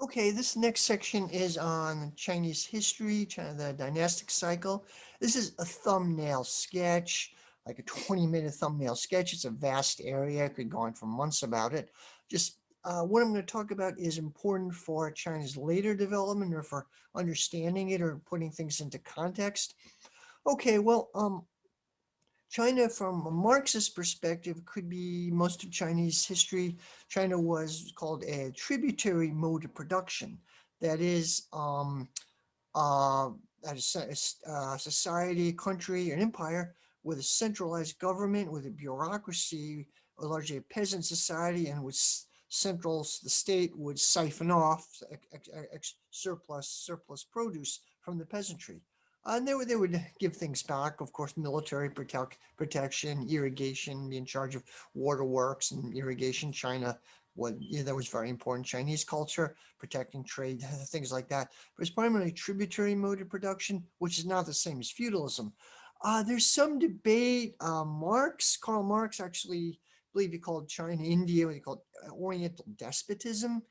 Okay, this next section is on Chinese history, China, the dynastic cycle. This is a thumbnail sketch, like a 20-minute thumbnail sketch. It's a vast area. I could go on for months about it. Just what I'm going to talk about is important for China's later development or for understanding it or putting things into context. Okay, well, China, from a Marxist perspective, could be most of Chinese history. China was called a tributary mode of production. That is, uh, that is a society, country, an empire with a centralized government, with a bureaucracy, largely a peasant society, and with the state would siphon off surplus produce from the peasantry. And they would give things back, of course, military protection, irrigation, be in charge of waterworks and irrigation. China, that was very important. Chinese culture, protecting trade, things like that. But it's primarily tributary mode of production, which is not the same as feudalism. There's some debate. Karl Marx actually believe he called China, India, what he called Oriental despotism,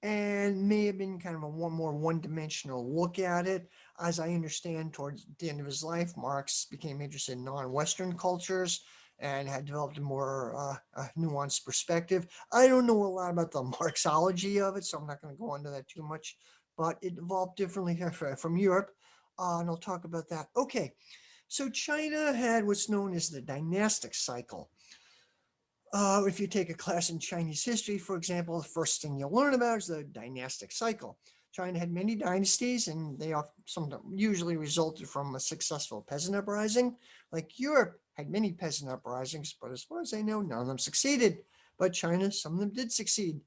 and may have been kind of a one-dimensional look at it. As I understand, towards the end of his life, Marx became interested in non-Western cultures and had developed a more nuanced perspective. I don't know a lot about the Marxology of it, so I'm not going to go into that too much, but it evolved differently from Europe, and I'll talk about that. Okay, so China had what's known as the dynastic cycle. If you take a class in Chinese history, for example, the first thing you'll learn about is the dynastic cycle. China had many dynasties, and they usually resulted from a successful peasant uprising. Like Europe had many peasant uprisings, but as far as I know, none of them succeeded. But China, some of them did succeed,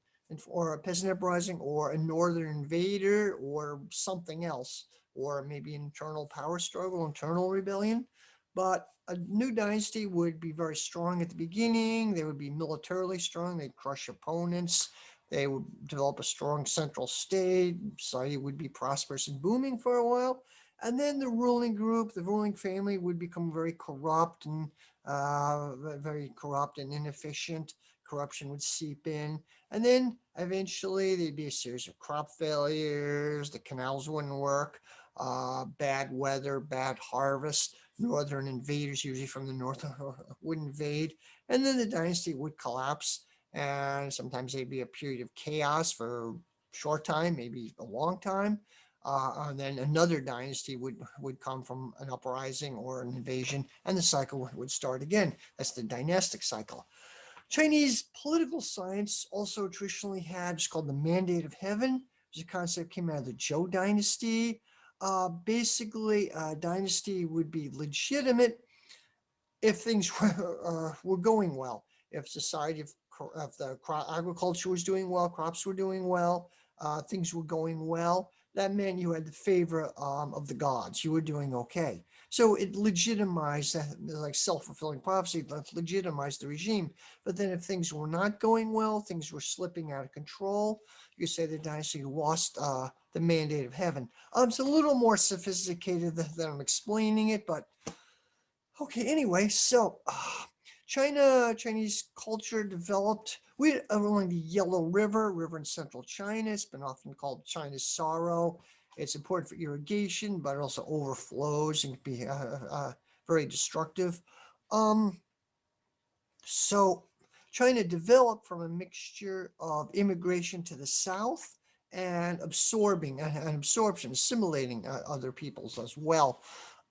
or a peasant uprising, or a northern invader, or something else, or maybe internal power struggle, internal rebellion. But a new dynasty would be very strong at the beginning. They would be militarily strong. They'd crush opponents. They would develop a strong central state. Society would be prosperous and booming for a while. And then the ruling group, the ruling family would become very corrupt and inefficient. Corruption would seep in. And then eventually there'd be a series of crop failures. The canals wouldn't work. Bad weather, bad harvest. Northern invaders, usually from the north, would invade, and then the dynasty would collapse. And sometimes there'd be a period of chaos for a short time, maybe a long time. And then another dynasty would come from an uprising or an invasion, and the cycle would start again. That's the dynastic cycle. Chinese political science also traditionally had what's called the mandate of heaven, which is a concept that came out of the Zhou dynasty. Basically, a dynasty would be legitimate if things were going well, if society, if the agriculture was doing well, crops were doing well, things were going well, that meant you had the favor of the gods. You were doing okay. So it legitimized that, like self-fulfilling prophecy, legitimized the regime. But then if things were not going well, things were slipping out of control, you could say the dynasty lost the mandate of heaven. It's a little more sophisticated than I'm explaining it, but okay, anyway, so Chinese culture developed along the Yellow River in central China. It's been often called China's sorrow. It's important for irrigation, but it also overflows and can be very destructive. Um, so China developed from a mixture of immigration to the south and absorption, assimilating other peoples as well.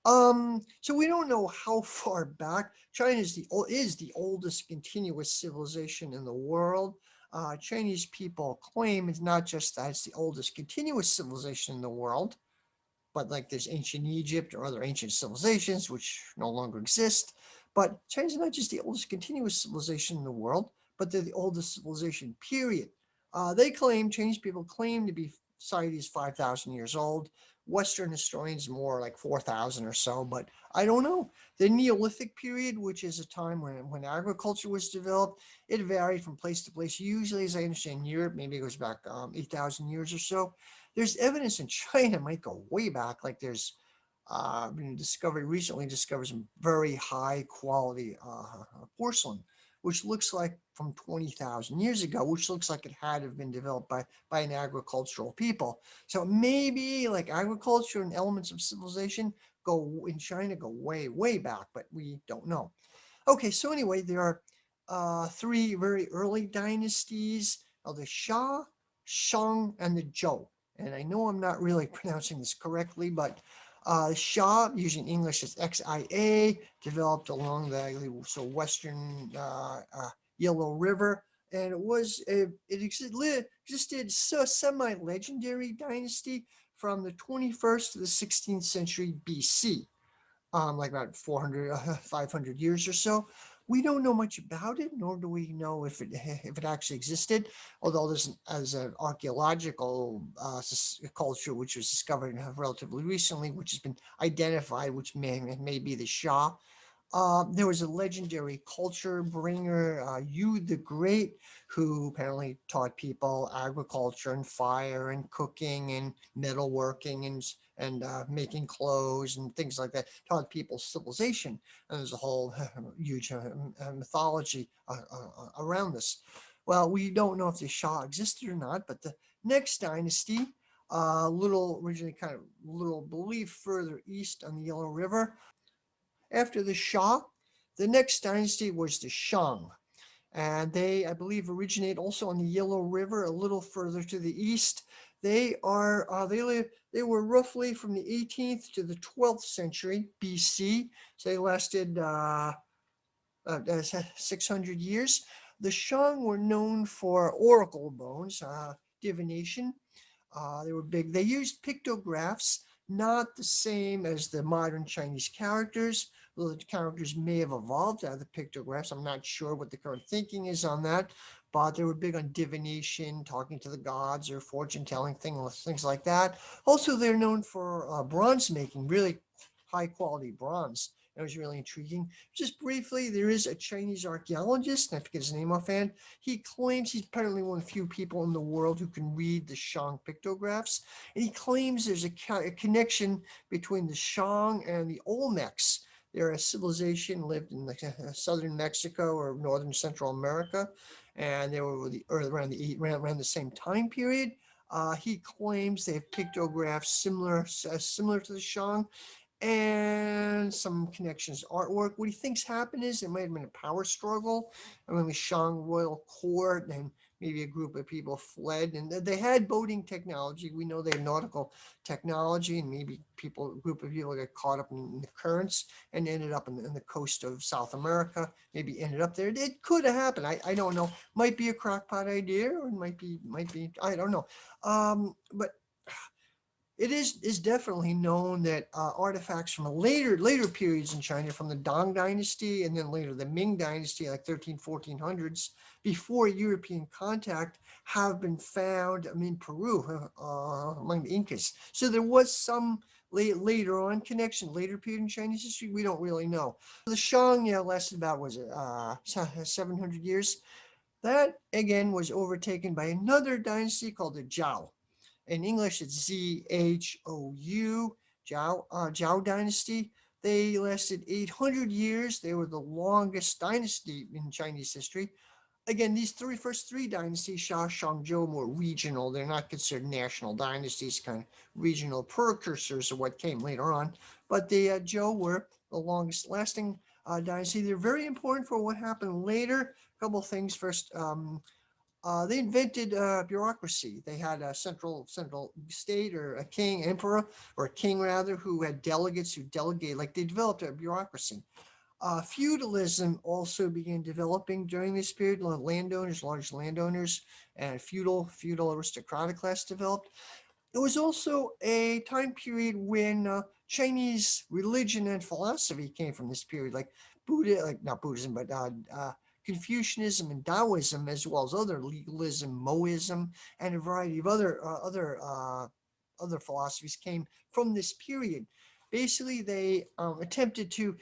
So we don't know how far back. China is the oldest continuous civilization in the world. Chinese people claim it's not just that it's the oldest continuous civilization in the world, but like there's ancient Egypt or other ancient civilizations which no longer exist. But China's not just the oldest continuous civilization in the world, but they're the oldest civilization, period. Chinese people claim to be society is 5,000 years old. Western historians more like 4,000 or so, but I don't know. The Neolithic period, which is a time when agriculture was developed, it varied from place to place. Usually, as I understand, Europe, maybe it goes back 8,000 years or so. There's evidence in China might go way back. Like there's been recently discovered some very high quality porcelain, which looks like from 20,000 years ago, which looks like it had to have been developed by an agricultural people. So maybe like agriculture and elements of civilization go in China go way, way back, but we don't know. Okay, so anyway, there are three very early dynasties of the Xia, Shang, and the Zhou. And I know I'm not really pronouncing this correctly, but Xia, using English as XIA, developed along the western Yellow River, and it existed semi-legendary dynasty from the 21st to the 16th century BC, like about 400, 500 years or so. We don't know much about it, nor do we know if it actually existed. Although there's an archaeological culture which was discovered relatively recently, which has been identified, which may be the Shah. There was a legendary culture bringer, Yu the Great, who apparently taught people agriculture and fire and cooking and metalworking and making clothes and things like that. Taught people civilization, and there's a whole huge mythology around this. Well, we don't know if the Shah existed or not, but the next dynasty, little originally kind of little belief further east on the Yellow River, after the Shah, the next dynasty was the Shang, and they, I believe, originate also on the Yellow River, a little further to the east. They were roughly from the 18th to the 12th century BC, so they lasted 600 years. The Shang were known for oracle bones, divination. They were big. They used pictographs, not the same as the modern Chinese characters, though the characters may have evolved out of the pictographs. I'm not sure what the current thinking is on that, but they were big on divination, talking to the gods or fortune telling, things like that. Also, they're known for bronze making, really high quality bronze. It was really intriguing. Just briefly, there is a Chinese archaeologist, and I forget his name offhand. He claims he's apparently one of the few people in the world who can read the Shang pictographs, and he claims there's a connection between the Shang and the Olmecs. They're a civilization lived in southern Mexico or northern Central America, and they were around the same time period. He claims they have pictographs similar to the Shang, and some connections artwork. What he thinks happened is there might have been a power struggle among the Shang royal court, and maybe a group of people fled, and they had boating technology. We know they had nautical technology, and maybe a group of people got caught up in the currents and ended up in the coast of South America. Maybe ended up there. It could have happened. I don't know. Might be a crackpot idea, or it might be. I don't know. But it is definitely known that artifacts from later periods in China, from the Dong Dynasty and then later the Ming Dynasty, like 1300s, before European contact, have been found in Peru among the Incas. So there was some later on connection, later period in Chinese history. We don't really know. The Shang, yeah, lasted about, was it 700 years. That again was overtaken by another dynasty called the Zhao. In English, it's Zhou, Zhao Dynasty. They lasted 800 years. They were the longest dynasty in Chinese history. Again, these first three dynasties, Xia, Shang, Zhou, more regional. They're not considered national dynasties, kind of regional precursors of what came later on. But the Zhou were the longest lasting dynasty. They're very important for what happened later. A couple of things. First, they invented bureaucracy. They had a central state, or a king, emperor, or a king rather, who had delegates who delegate. Like, they developed a bureaucracy. Feudalism also began developing during this period. Large landowners, and feudal aristocratic class developed. It was also a time period when Chinese religion and philosophy came from this period, like Buddha, like not Buddhism, but Confucianism and Taoism, as well as other legalism, Moism, and a variety of other philosophies came from this period. Basically, they attempted to,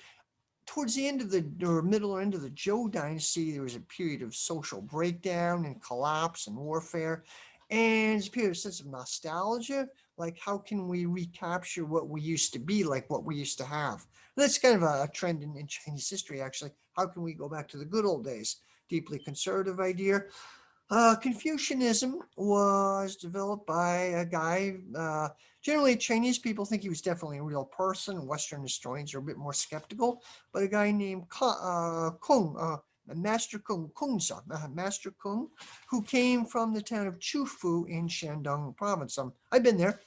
towards the end of the, or middle or end of the Zhou dynasty, there was a period of social breakdown and collapse and warfare, and it's a period of sense of nostalgia. Like, how can we recapture what we used to be, like what we used to have? And that's kind of a trend in Chinese history, actually. How can we go back to the good old days? deeply conservative idea. Confucianism was developed by a guy. Generally, Chinese people think he was definitely a real person. Western historians are a bit more skeptical. But a guy named Kung, Master Kung, Master Kung, who came from the town of Chufu in Shandong province. I've been there.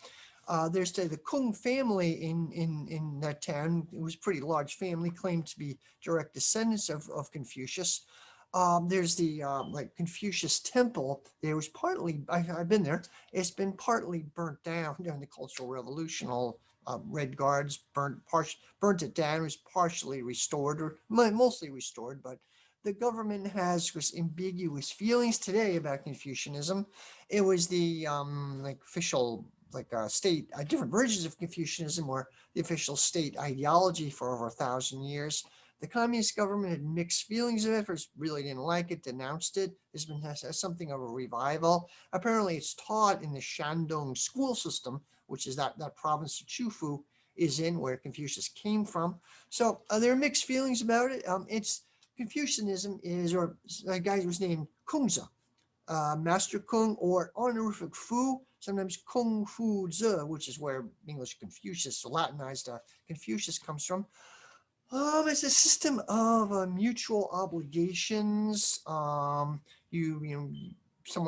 There's the Kung family in that town. It was a pretty large family, claimed to be direct descendants of Confucius. There's the like Confucius Temple. There was partly I've been there. It's been partly burnt down during the Cultural Revolution. All Red Guards burnt it down. It was partially restored or mostly restored, but the government has ambiguous feelings today about Confucianism. It was the like official state different versions of Confucianism or the official state ideology for over 1,000 years. The communist government had mixed feelings of it. First, really didn't like it, denounced it. There's been something of a revival. Apparently, it's taught in the Shandong school system, which is that province of Chufu is in, where Confucius came from. So there are mixed feelings about it. It's Confucianism is, or a guy was named Kungza, Master Kung, or honorific Fu, sometimes Kung Fu Zi, which is where English Confucius, so Latinized Confucius, comes from. It's a system of mutual obligations. Someone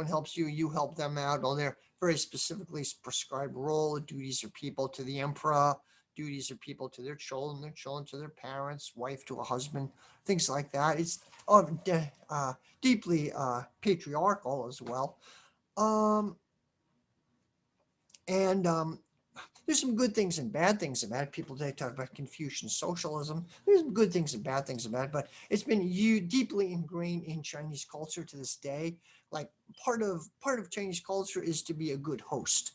helps you, you help them out. All their very specifically prescribed role. Duties are people to the emperor. Duties are people to their children to their parents, wife to a husband, things like that. It's deeply patriarchal as well. Um, and There's some good things and bad things about it. People today talk about Confucian socialism. There's some good things and bad things about it, but it's been deeply ingrained in Chinese culture to this day. Like part of Chinese culture is to be a good host.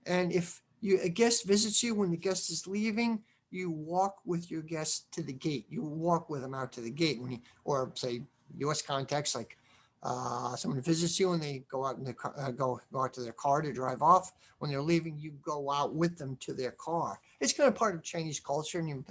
And if a guest visits you when the guest is leaving, you walk with your guest to the gate. You walk with them out to the gate or say U.S. context, like someone visits you and they go out in the car, go out to their car to drive off. When they're leaving, you go out with them to their car. It's kind of part of Chinese culture, and you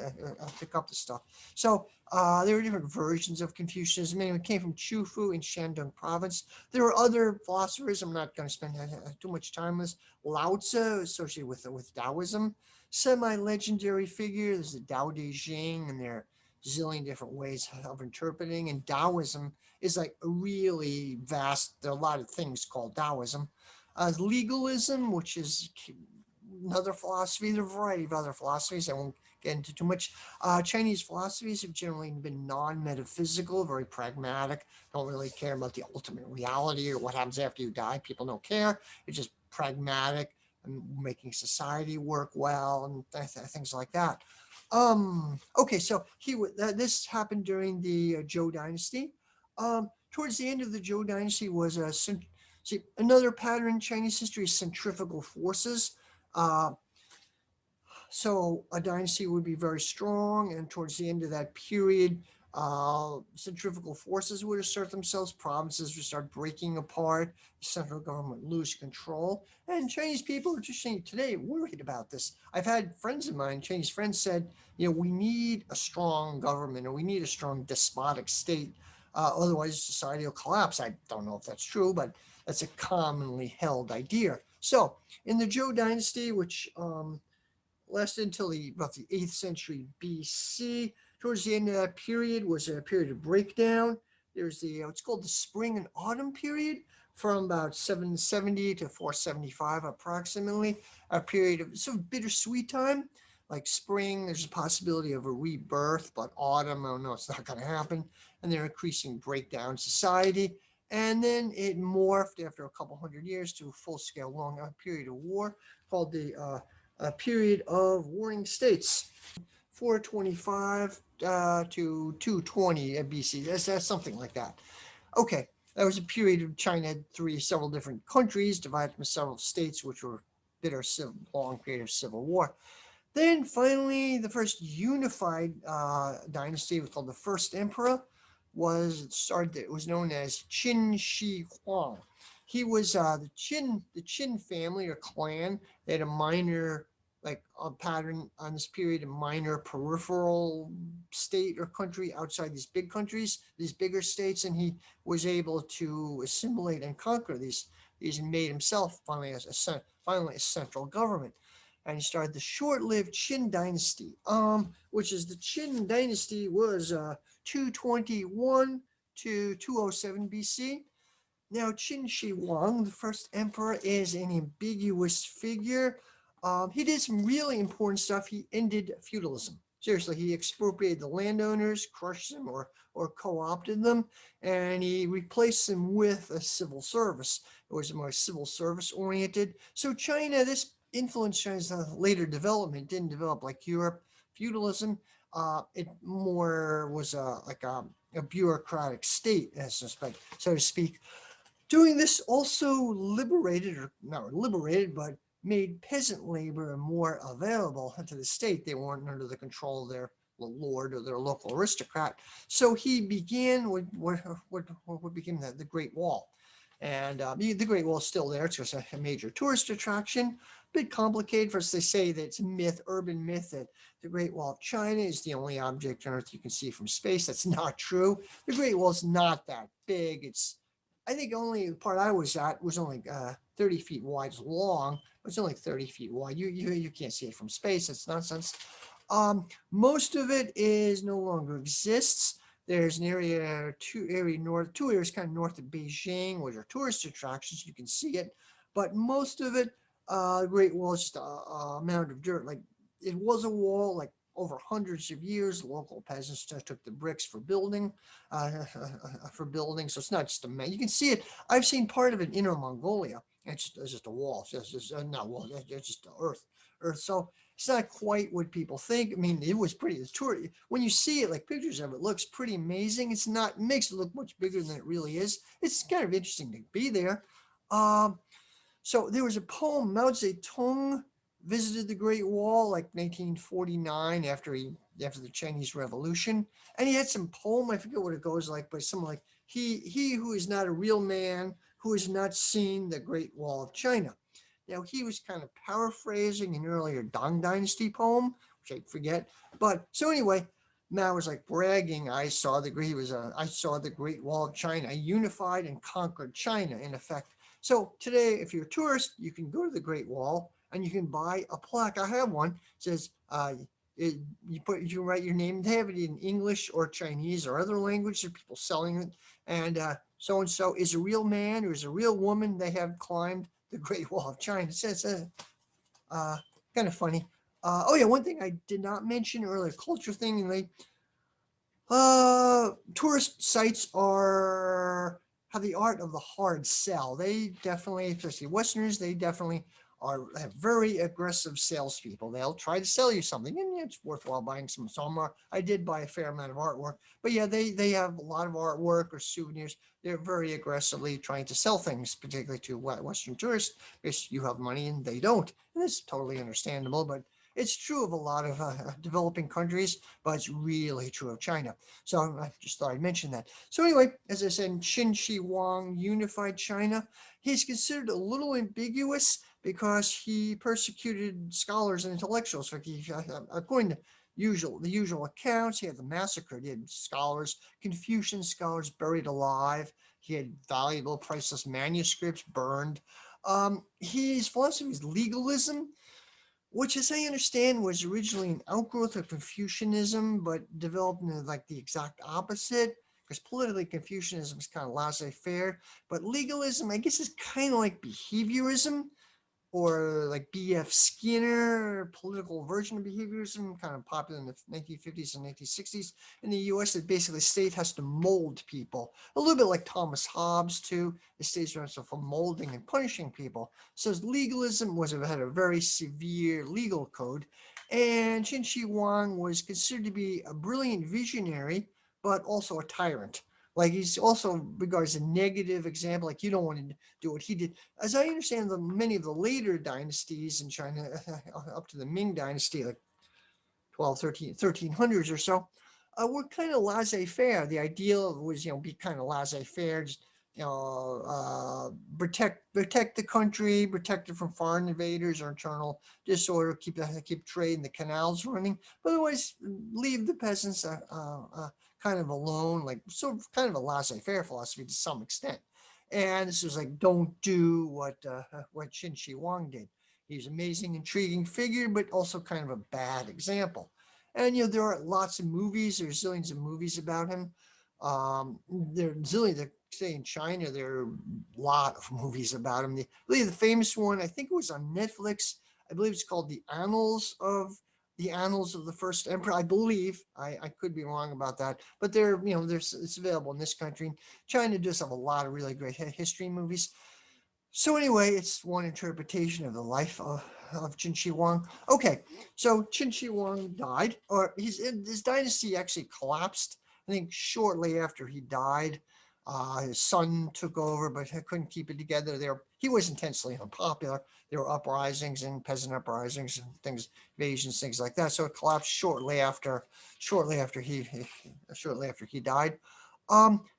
pick up the stuff. So there are different versions of Confucianism. Anyway, it came from Chufu in Shandong province. There are other philosophers. I'm not going to spend too much time on this. Lao Tzu, associated with Taoism, semi-legendary figure. There's the Tao Te Ching, and there are a zillion different ways of interpreting. And Taoism is like a really vast. There are a lot of things called Taoism. Legalism, which is another philosophy. There are a variety of other philosophies. I won't get into too much. Chinese philosophies have generally been non-metaphysical, very pragmatic, don't really care about the ultimate reality or what happens after you die. People don't care. It's just pragmatic and making society work well and things like that. Okay, so this happened during the Zhou Dynasty. Towards the end of the Zhou Dynasty was another pattern in Chinese history is centrifugal forces. Uh, so a dynasty would be very strong, and towards the end of that period, centrifugal forces would assert themselves. Provinces would start breaking apart. The central government would lose control, and Chinese people are just today worried about this. I've had friends of mine, Chinese friends, said, we need a strong government, or we need a strong despotic state. Otherwise, society will collapse. I don't know if that's true, but that's a commonly held idea. So, in the Zhou Dynasty, which lasted until about the 8th century BC. Towards the end of that period was a period of breakdown. There's it's called the Spring and Autumn period, from about 770 to 475 approximately, a period of sort of bittersweet time. Like spring, there's a possibility of a rebirth, but autumn, oh no, it's not going to happen. And they're increasing breakdown society. And then it morphed after a couple hundred years to a full-scale long period of war called the a period of warring states, 425 to 220 BC. That's something like that. Okay, that was a period of China had several different countries divided into several states, which were bitter, long period of civil war. Then finally, the first unified dynasty, was called the First Emperor, was started. It was known as Qin Shi Huang. He was the Qin family or clan. They had a minor like a pattern on this period of minor peripheral state or country outside these big countries, these bigger states, and he was able to assimilate and conquer these and made himself finally a central government. And he started the short-lived Qin dynasty, which is the Qin dynasty was 221 to 207 BC. Now, Qin Shi Huang, the first emperor, is an ambiguous figure. He did some really important stuff. He ended feudalism. Seriously, he expropriated the landowners, crushed them, or co-opted them, and he replaced them with a civil service. It was more civil service oriented. So China, this influenced China's later development. Didn't develop like Europe. Feudalism, it more was a bureaucratic state, so to speak. Doing this also liberated, or not liberated, but made peasant labor more available to the state. They weren't under the control of their lord or their local aristocrat. So he began with what became the Great Wall. And the Great Wall is still there. It's just a major tourist attraction. A bit complicated. First, they say that it's a myth, urban myth, that the Great Wall of China is the only object on Earth you can see from space. That's not true. The Great Wall is not that big. I think only the part I was at was only 30 feet wide. It's long, but it's only 30 feet wide. You can't see it from space. It's nonsense. Most of it is no longer exists. There's an area, two areas kind of north of Beijing, which are tourist attractions. You can see it, but most of it, Great Wall is just a mound of dirt. Like it was a wall, like over hundreds of years. Local peasants took the bricks for building. So it's not just a man. You can see it. I've seen part of it in Inner Mongolia. It's just a wall. It's just not wall. It's just earth. Earth. So it's not quite what people think. I mean, it was pretty. When you see it, like pictures of it, looks pretty amazing. It's not. It makes it look much bigger than it really is. It's kind of interesting to be there. Um, so there was a poem. Mao Zedong visited the Great Wall like 1949 after the Chinese Revolution, and he had some poem. I forget what it goes like, but something like he who is not a real man, who has not seen the Great Wall of China. Now he was kind of paraphrasing an earlier Tang Dynasty poem, which I forget. But so anyway, Mao was like bragging. I saw the Great Wall of China. I unified and conquered China in effect. So today, if you're a tourist, you can go to the Great Wall and you can buy a plaque. I have one. It says you write your name. They have it in English or Chinese or other languages. There are people selling it, and so is a real man or is a real woman. They have climbed the Great Wall of China. It's uh, kind of funny. Oh yeah, one thing I did not mention earlier, culture thing, and tourist sites are have the art of the hard sell. They definitely, especially Westerners, they definitely have very aggressive salespeople. They'll try to sell you something, and it's worthwhile buying some. I did buy a fair amount of artwork, but yeah, they have a lot of artwork or souvenirs. They're very aggressively trying to sell things, particularly to Western tourists, because you have money and they don't, and it's totally understandable. But it's true of a lot of developing countries, but it's really true of China. So I just thought I'd mention that. So anyway, as I said, Qin Shi Huang unified China. He's considered a little ambiguous because he persecuted scholars and intellectuals. According to the usual accounts, he had the massacre. He had scholars, Confucian scholars buried alive. He had valuable, priceless manuscripts burned. His philosophy is legalism, which, as I understand, was originally an outgrowth of Confucianism, but developed into like the exact opposite. Because politically, Confucianism is kind of laissez-faire, but legalism, I guess, is kind of like behaviorism, or like B.F. Skinner, political version of behaviorism, kind of popular in the 1950s and 1960s in the U.S. That basically the state has to mold people, a little bit like Thomas Hobbes too. The state's responsible for molding and punishing people. So legalism had a very severe legal code, and Qin Shi Huang was considered to be a brilliant visionary, but also a tyrant. Like he's also regarded as a negative example. Like you don't want to do what he did. As I understand, many of the later dynasties in China, up to the Ming Dynasty, like 12, 13, 1300s or so, were kind of laissez-faire. The ideal was, be kind of laissez-faire, just, protect the country, protect it from foreign invaders or internal disorder, keep trade and the canals running, but otherwise leave the peasants kind of alone, like sort of kind of a laissez-faire philosophy to some extent. And this was like, don't do what Qin Shi Huang did. He's an amazing, intriguing figure, but also kind of a bad example. And there are lots of movies. There's zillions of movies about him. There are zillions. Say in China, there are a lot of movies about him. The famous one, I think it was on Netflix. I believe it's called the Annals of the First Emperor. I believe I could be wrong about that, but it's available in this country. China does have a lot of really great history movies. So anyway, it's one interpretation of the life of Qin Shi Huang. Okay, so Qin Shi Huang died, or his dynasty actually collapsed. I think shortly after he died, his son took over, but he couldn't keep it together. He was intensely unpopular. There were uprisings and peasant uprisings and things, invasions, things like that. So it collapsed shortly after he died.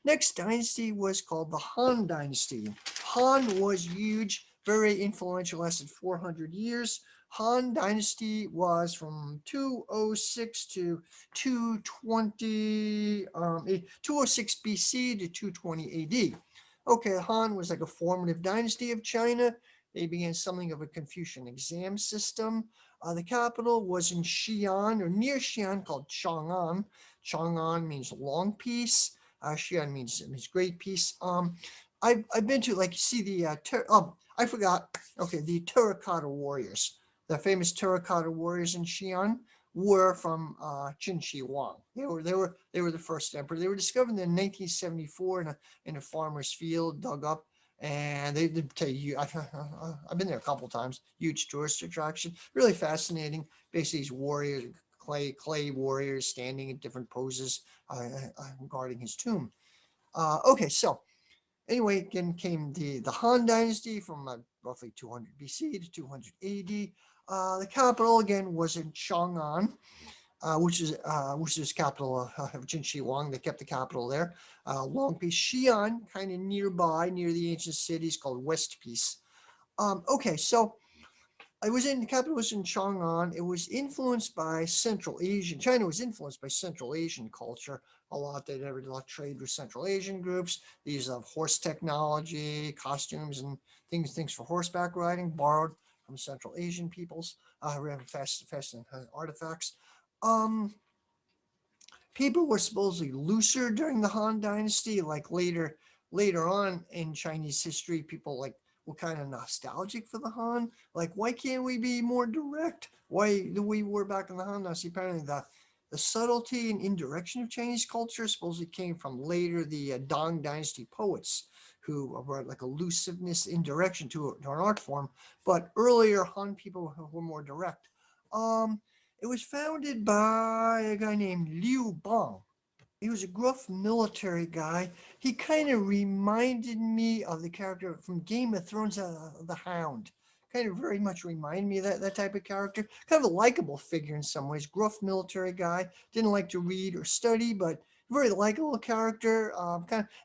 Next dynasty was called the Han Dynasty. Han was huge, very influential, lasted 400 years. Han Dynasty was from 206 to 206 BC to 220 AD. Okay, Han was like a formative dynasty of China. They began something of a Confucian exam system. The capital was in Xi'an, or near Xi'an, called Chang'an. Chang'an means long peace. Xi'an means great peace. I've been to, like, you see the I forgot. Okay, the terracotta warriors, the famous terracotta warriors in Xi'an were from Qin Shi Huang. They were the first emperor. They were discovered in 1974 in a farmer's field, dug up, and they tell you, I've been there a couple times. Huge tourist attraction, really fascinating. Basically, these warriors, clay warriors, standing in different poses, guarding his tomb. Okay, so anyway, again came the Han Dynasty from roughly 200 BC to 200 AD. The capital again was in Chang'an, which is capital of Qin Shi Huang. They kept the capital there. Long Peace, Xi'an, kind of nearby, near the ancient cities, called West Peace. Okay, so the capital was in Chang'an. It was influenced by Central Asian. China was influenced by Central Asian culture a lot. They never did a lot of trade with Central Asian groups. These horse technology, costumes, and things for horseback riding, borrowed from Central Asian peoples. Fascinating artifacts. Um, People were supposedly looser during the Han Dynasty. Like later on in Chinese history, people were kind of nostalgic for the Han. Like, why can't we be more direct? Why do we were back in the Han Dynasty? Apparently, the subtlety and indirection of Chinese culture supposedly came from later the Dong Dynasty poets, who brought like elusiveness, indirection to an art form. But earlier Han people were more direct. It was founded by a guy named Liu Bang. He was a gruff military guy. He kind of reminded me of the character from Game of Thrones, the Hound. Kind of very much reminded me of that type of character. Kind of a likable figure in some ways. Gruff military guy. Didn't like to read or study, but very likable character.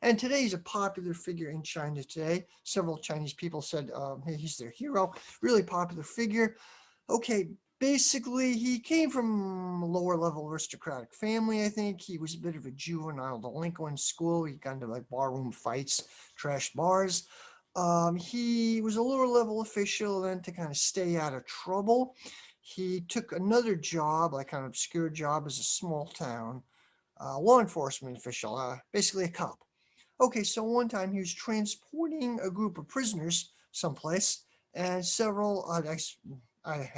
And today he's a popular figure in China today. Several Chinese people said he's their hero. Really popular figure. Okay, basically, he came from a lower level aristocratic family, I think. He was a bit of a juvenile delinquent in school. He got into like barroom fights, trash bars. He was a lower level official. Then, to kind of stay out of trouble, he took another job, like kind of obscure job, as a small town law enforcement official, basically a cop. Okay, so one time he was transporting a group of prisoners someplace, and several, I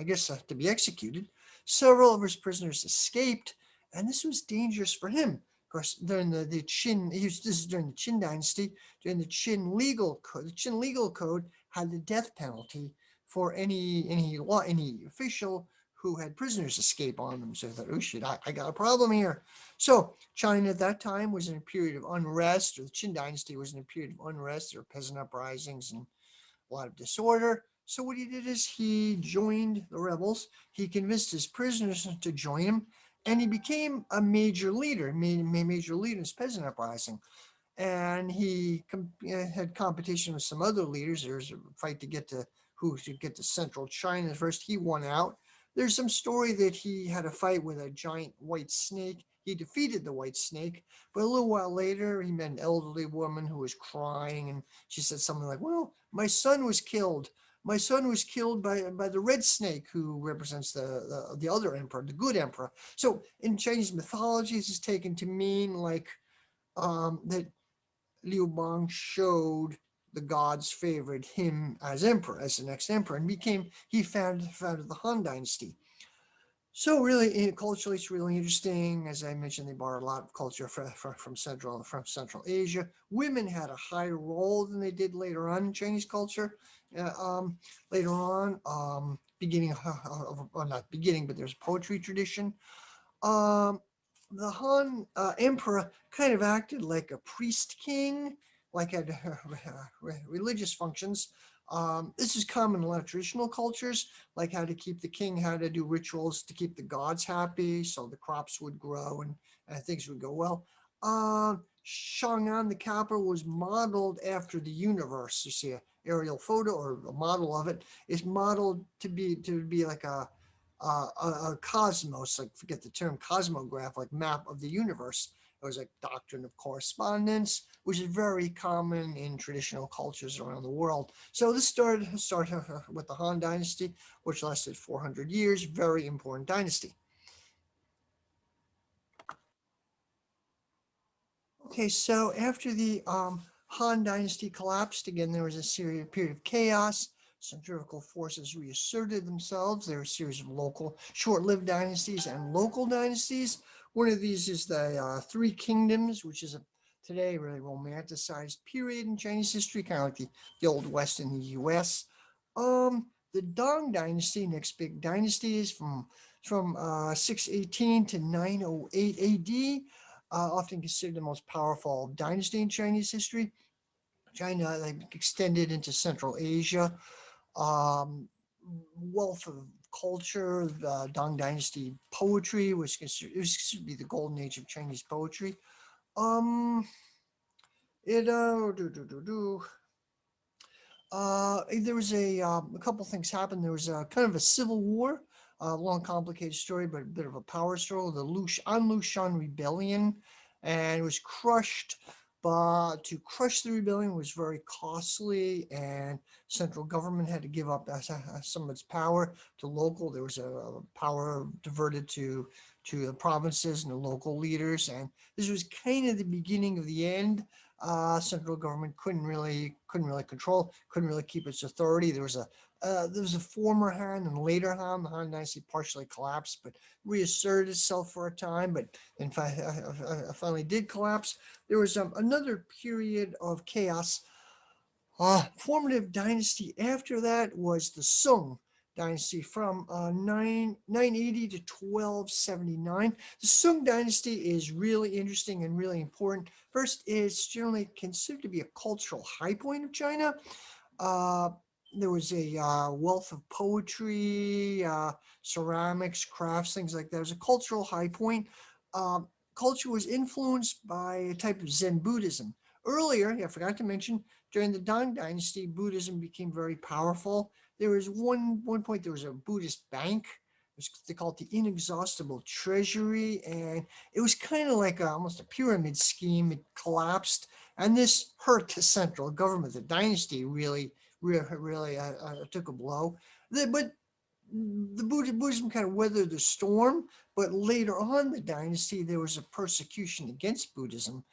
guess, to be executed. Several of his prisoners escaped, and this was dangerous for him. Of course, during the Qin, this is during the Qin Dynasty. During the Qin legal code, the Qin legal code had the death penalty for any official who had prisoners escape on them. So I thought, oh shit, I got a problem here. So China at that time was in a period of unrest, or the Qin Dynasty was in a period of unrest. There were peasant uprisings and a lot of disorder. So what he did is he joined the rebels. He convinced his prisoners to join him, and he became a major leader. Major leader in this peasant uprising. and he had competition with some other leaders. There was a fight to get to who should get to central China first. He won out. There's some story that he had a fight with a giant white snake. He defeated the white snake, but a little while later, he met an elderly woman who was crying, and she said something like, "Well, my son was killed. My son was killed by the red snake, who represents the other emperor, the good emperor." So in Chinese mythology, this is taken to mean like that Liu Bang showed the gods favored him as emperor, as the next emperor, and he founded the Han Dynasty. So really, culturally, it's really interesting. As I mentioned, they borrowed a lot of culture from Central Asia. Women had a higher role than they did later on in Chinese culture. Uh, um, Later on, beginning well, not beginning, but there's a poetry tradition. Um, the Han emperor kind of acted like a priest king, like had religious functions. This is common in a lot of traditional cultures, like how to keep the king, how to do rituals to keep the gods happy, so the crops would grow and things would go well. Chang'an, the capital, was modeled after the universe. You see a aerial photo or a model of it is modeled to be like a cosmos, like forget the term cosmograph, like map of the universe. It was like doctrine of correspondence, which is very common in traditional cultures around the world. So this started with the Han Dynasty, which lasted 400 years. Very important dynasty. Okay, so after the Han Dynasty collapsed, again there was a period of chaos. Centrifugal forces reasserted themselves. There were a series of local, short-lived dynasties and local dynasties. One of these is the Three Kingdoms, which is a today really romanticized period in Chinese history, kind of like the Old West in the U.S. The Dong Dynasty, next big dynasty, is from 618 to 908 A.D., often considered the most powerful dynasty in Chinese history. China like, extended into Central Asia. Um, Wealth of culture, the Dong Dynasty poetry was considered to be the golden age of Chinese poetry. Um, it do, do, do, do. There was a couple things happened. There was a kind of a civil war, a long, complicated story, but a bit of a power struggle. The Lushan rebellion, and it was crushed. But to crush the rebellion was very costly, and central government had to give up some of its power to local. There was a power diverted to the provinces and the local leaders, and this was kind of the beginning of the end. Central government couldn't really control, couldn't really keep its authority. There was a former Han and later Han. The Han Dynasty partially collapsed, but reasserted itself for a time. But in fact, finally did collapse. There was another period of chaos. Formative dynasty after that was the Sung dynasty from 980 to 1279. The Sung dynasty is really interesting and really important. First, it's generally considered to be a cultural high point of China. Uh, there was a wealth of poetry, ceramics, crafts, things like that. It was a cultural high point. Um, Culture was influenced by a type of Zen Buddhism. Earlier, I forgot to mention, during the Tang Dynasty, Buddhism became very powerful. There was one point there was a Buddhist bank. They call it the Inexhaustible Treasury, and it was kind of like almost a pyramid scheme. It collapsed, and this hurt the central government. The dynasty really took a blow. But the Buddhism kind of weathered the storm. But later on, the dynasty, there was a persecution against Buddhism.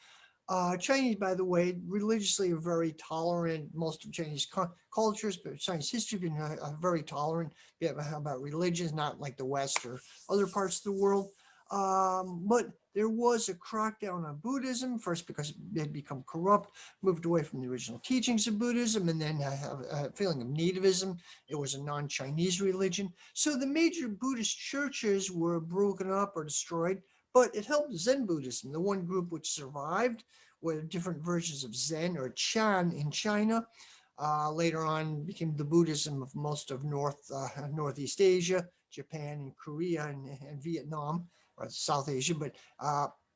Chinese, by the way, religiously are very tolerant. Most of Chinese cultures, but Chinese history has been very tolerant about religions, not like the West or other parts of the world. But there was a crackdown on Buddhism, first because it had become corrupt, moved away from the original teachings of Buddhism, and then have a feeling of nativism. It was a non-Chinese religion. So the major Buddhist churches were broken up or destroyed, but it helped Zen Buddhism, the one group which survived, with different versions of Zen or Chan in China. Later on, became the Buddhism of most of Northeast Asia, Japan, and Korea, and Vietnam, or South Asia. But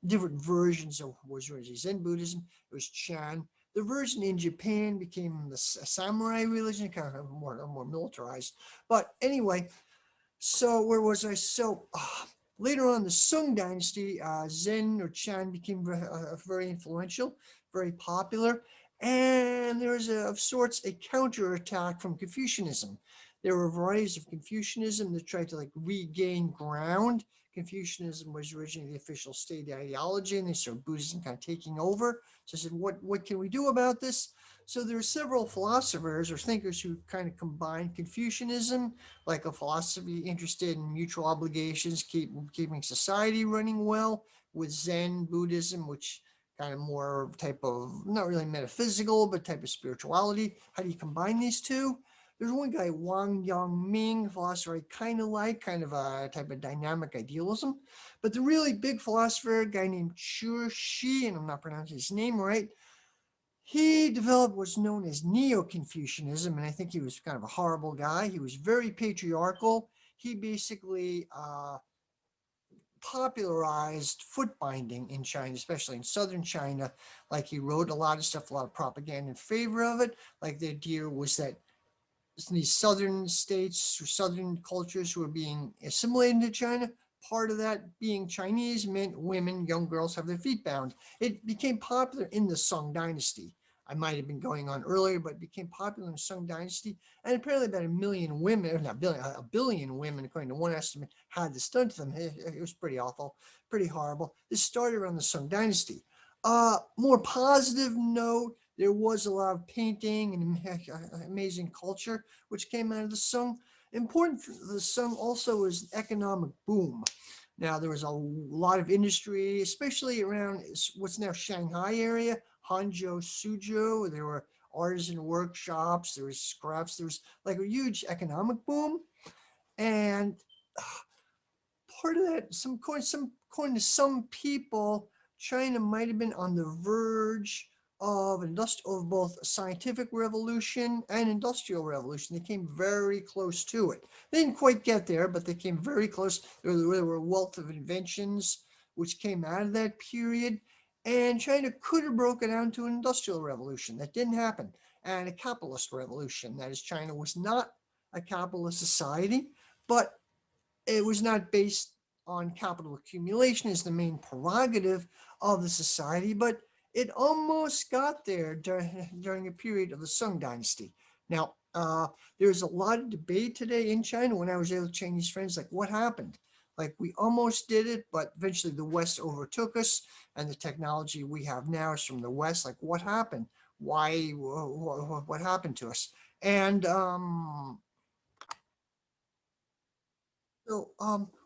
different versions of what was originally Zen Buddhism. It was Chan. The version in Japan became the samurai religion, kind of more militarized. But anyway, so where was I? So later on, the Sung Dynasty, Zen or Chan became very influential, very popular, and there was of sorts a counterattack from Confucianism. There were varieties of Confucianism that tried to like regain ground. Confucianism was originally the official state ideology, and they started Buddhism kind of taking over. So I said, what can we do about this? So there are several philosophers or thinkers who kind of combined Confucianism, like a philosophy interested in mutual obligations, keeping society running well, with Zen Buddhism, which kind of more type of not really metaphysical, but type of spirituality. How do you combine these two? There's one guy, Wang Yangming, philosopher I kind of like, kind of a type of dynamic idealism. But the really big philosopher, a guy named Chu Hsi, and I'm not pronouncing his name right, he developed what's known as Neo-Confucianism, and I think he was kind of a horrible guy. He was very patriarchal. He basically popularized foot binding in China, especially in southern China. Like he wrote a lot of stuff, a lot of propaganda in favor of it. Like the idea was that these southern states or southern cultures who were being assimilated into China, part of that being Chinese meant women, young girls have their feet bound. It became popular in the Song Dynasty. I might have been going on earlier, but it became popular in the Song Dynasty. And apparently about a million women, or not billion, a billion women, according to one estimate, had this done to them. It was pretty awful, pretty horrible. This started around the Song Dynasty. More positive note, there was a lot of painting and amazing culture which came out of the Song. Important for the Song also was economic boom. Now there was a lot of industry, especially around what's now Shanghai area, Hangzhou, Suzhou. There were artisan workshops, there was scraps, there was like a huge economic boom, and part of that, according to some people, China might have been on the verge of both scientific revolution and industrial revolution. They came very close to it. They didn't quite get there, but they came very close. There were a wealth of inventions which came out of that period, and China could have broken out into an industrial revolution. That didn't happen, and a capitalist revolution. That is, China was not a capitalist society, but it was not based on capital accumulation as the main prerogative of the society, but it almost got there during a period of the Sung Dynasty. Now, there's a lot of debate today in China. When I was there with Chinese friends, like what happened? Like we almost did it, but eventually the West overtook us, and the technology we have now is from the West. Like what happened? Why? What happened to us? And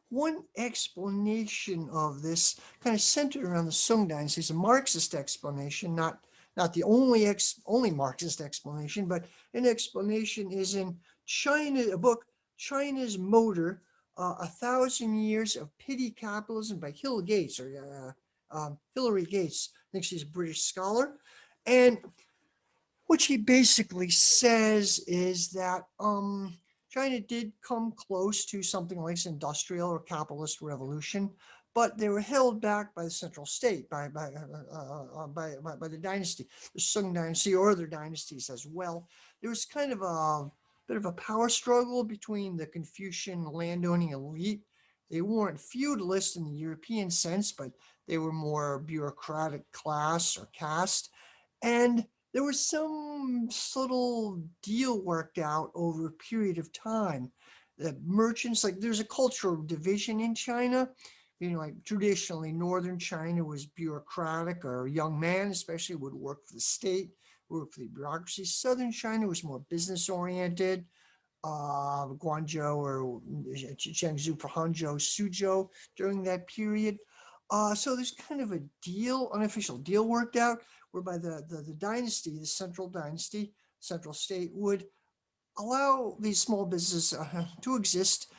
one explanation of this kind of centered around the Sung Dynasty is a Marxist explanation, not the only Marxist explanation, but an explanation is in China, a book, China's Motor, 1,000 Years of Petty Capitalism by Hillary Gates. I think she's a British scholar. And what she basically says is that China did come close to something like an industrial or capitalist revolution, but they were held back by the central state, by the dynasty, the Sung dynasty or other dynasties as well. There was kind of a bit of a power struggle between the Confucian landowning elite. They weren't feudalist in the European sense, but they were more bureaucratic class or caste. And there was some subtle deal worked out over a period of time. The merchants, like there's a cultural division in China. Like traditionally, northern China was bureaucratic, or a young man especially would work for the state, work for the bureaucracy. Southern China was more business oriented. Guangzhou or Zhengzhou for Hangzhou, Suzhou during that period. So there's kind of a deal, unofficial deal worked out, whereby the dynasty, the central dynasty, central state, would allow these small businesses to exist.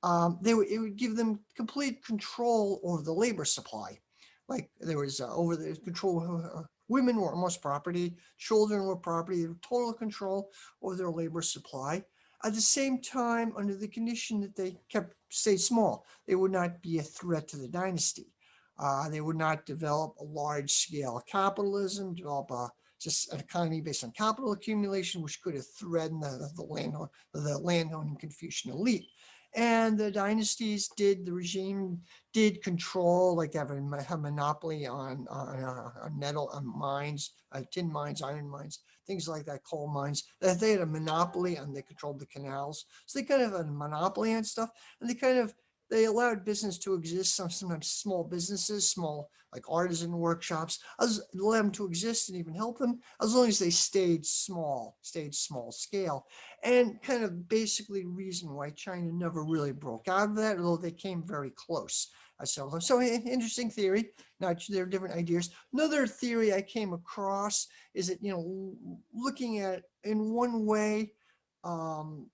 It would give them complete control over the labor supply. Like there was over the control. Women were almost property, children were property, total control over their labor supply. At the same time, under the condition that they kept stayed small, they would not be a threat to the dynasty. They would not develop a large-scale capitalism, develop just an economy based on capital accumulation, which could have threatened the landowning Confucian elite. And the dynasties the regime did control, like they have a monopoly on metal, on mines, tin mines, iron mines, things like that, coal mines. They had a monopoly and they controlled the canals. So they kind of had a monopoly on stuff, and they allowed business to exist. Sometimes small businesses, small like artisan workshops, allowed them to exist and even help them as long as they stayed small scale, and kind of basically reason why China never really broke out of that, although they came very close. So interesting theory. Now there are different ideas. Another theory I came across is that looking at in one way. Um,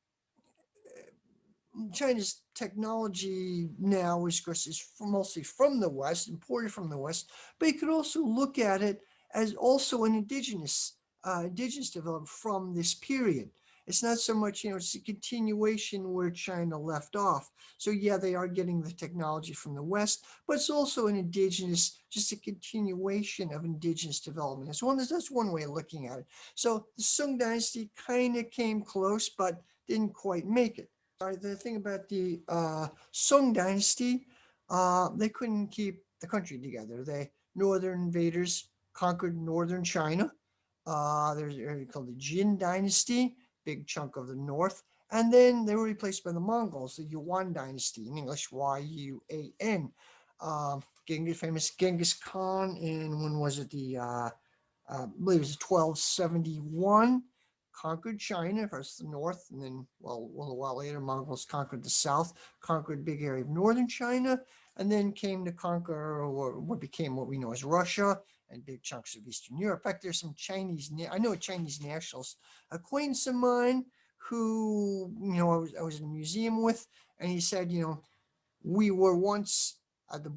China's technology now is, of course, is mostly from the West, imported from the West, but you could also look at it as also an indigenous development from this period. It's not so much, it's a continuation where China left off. So yeah, they are getting the technology from the West, but it's also just a continuation of indigenous development. That's one way of looking at it. So the Sung Dynasty kind of came close, but didn't quite make it. The thing about the Song Dynasty, they couldn't keep the country together. Northern invaders conquered northern China. There's an area called the Jin Dynasty, big chunk of the north, and then they were replaced by the Mongols, the Yuan Dynasty, in English Yuan. Famous Genghis Khan in when was it I believe it was 1271, conquered China, first the north, and then, well, a little while later, Mongols conquered the south, conquered a big area of northern China, and then came to conquer what became what we know as Russia and big chunks of Eastern Europe. In fact, there's some I know a Chinese nationalist acquaintance of mine who, I was in a museum with, and he said, we were once at the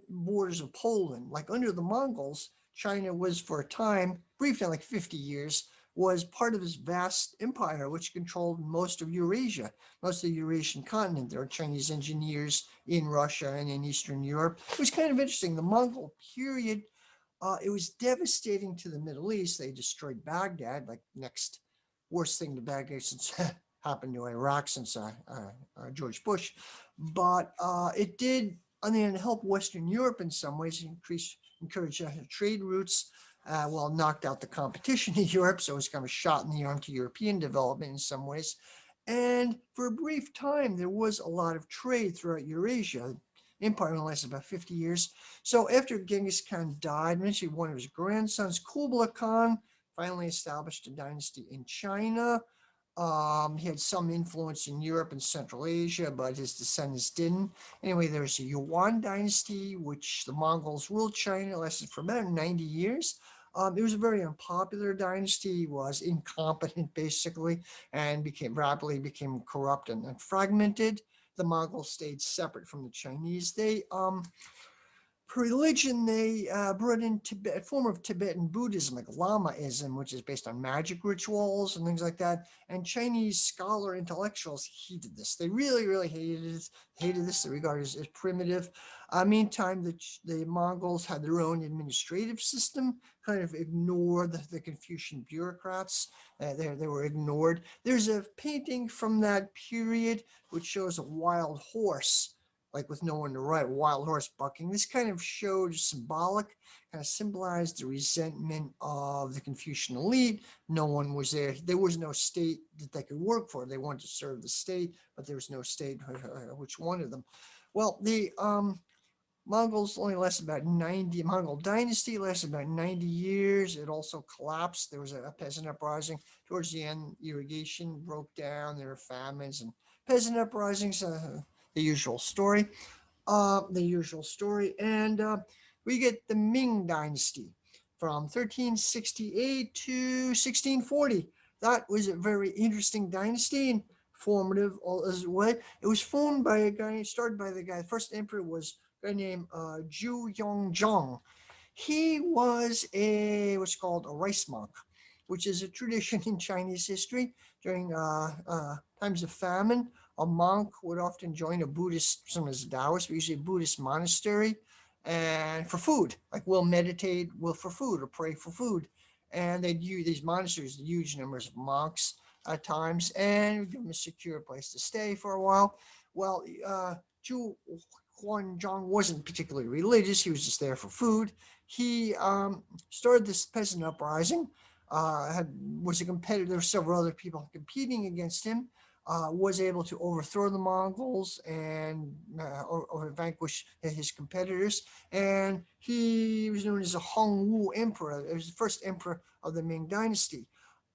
borders of Poland. Like under the Mongols, China was for a time, briefly like 50 years, was part of this vast empire which controlled most of Eurasia, most of the Eurasian continent. There are Chinese engineers in Russia and in Eastern Europe. It was kind of interesting. The Mongol period, it was devastating to the Middle East. They destroyed Baghdad, like next worst thing to Baghdad since happened to Iraq since George Bush. But it did, on the end, help Western Europe in some ways, encourage trade routes. Knocked out the competition in Europe, so it was kind of a shot in the arm to European development in some ways. And for a brief time, there was a lot of trade throughout Eurasia. Empire only lasted about 50 years. So after Genghis Khan died, eventually one of his grandsons, Kublai Khan, finally established a dynasty in China. He had some influence in Europe and Central Asia, but his descendants didn't. Anyway, there's a Yuan dynasty, which the Mongols ruled China, lasted for about 90 years. It was a very unpopular dynasty, was incompetent basically, and rapidly became corrupt and fragmented. The Mongols stayed separate from the Chinese. For religion, they brought in a form of Tibetan Buddhism, like Lamaism, which is based on magic rituals and things like that. And Chinese scholar intellectuals hated this. They really, really hated this. They regarded it as primitive. Meantime, the Mongols had their own administrative system, kind of ignored the Confucian bureaucrats. They were ignored. There's a painting from that period which shows a wild horse, like with no one to ride, a wild horse bucking. This kind of showed kind of symbolized the resentment of the Confucian elite. No one was there. There was no state that they could work for. They wanted to serve the state, but there was no state which wanted them. Well, the Mongols only lasted about 90, Mongol dynasty lasted about 90 years. It also collapsed. There was a peasant uprising. Towards the end, irrigation broke down. There were famines and peasant uprisings, the usual story. And we get the Ming dynasty from 1368 to 1640. That was a very interesting dynasty and formative as well. It was started by the first emperor was guy named Zhu Yongzhong. He was what's called a rice monk, which is a tradition in Chinese history. During times of famine, a monk would often join a Buddhist, some as Taoist, but usually a Buddhist monastery, and for food. Like we'll meditate will for food or pray for food. And they'd use these monasteries, huge numbers of monks at times, and give them a secure place to stay for a while. Well, Zhu Huanzhang wasn't particularly religious. He was just there for food. He started this peasant uprising. Was a competitor. There were several other people competing against him. Was able to overthrow the Mongols and or vanquish his competitors. And he was known as a Hongwu emperor. It was the first emperor of the Ming Dynasty.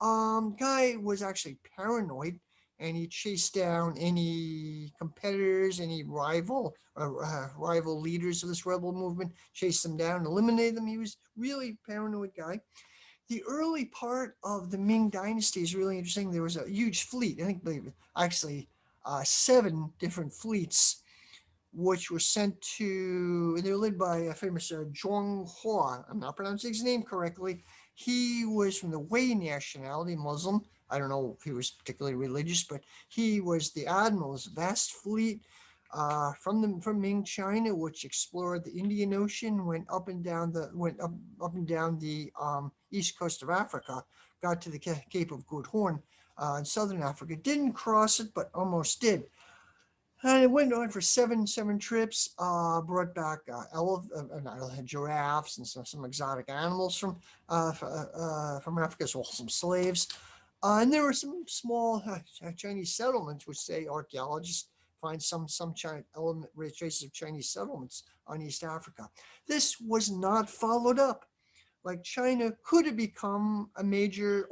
Guy was actually paranoid, and he chased down any competitors, any rival leaders of this rebel movement, chased them down, eliminated them. He was really paranoid guy. The early part of the Ming Dynasty is really interesting. There was a huge fleet. I think actually 7 different fleets which were sent to, they were led by a famous Zhuang Hua. I'm not pronouncing his name correctly. He was from the Wei nationality, Muslim. I don't know if he was particularly religious, but he was the admiral of this vast fleet from Ming China, which explored the Indian Ocean, went up and down the east coast of Africa, got to the Cape of Good Horn in southern Africa. Didn't cross it, but almost did. And it went on for seven trips. Brought back giraffes and some exotic animals from Africa, as well as some slaves. And there were some small Chinese settlements, which say archaeologists find some traces of Chinese settlements on East Africa. This was not followed up. Like China could have become a major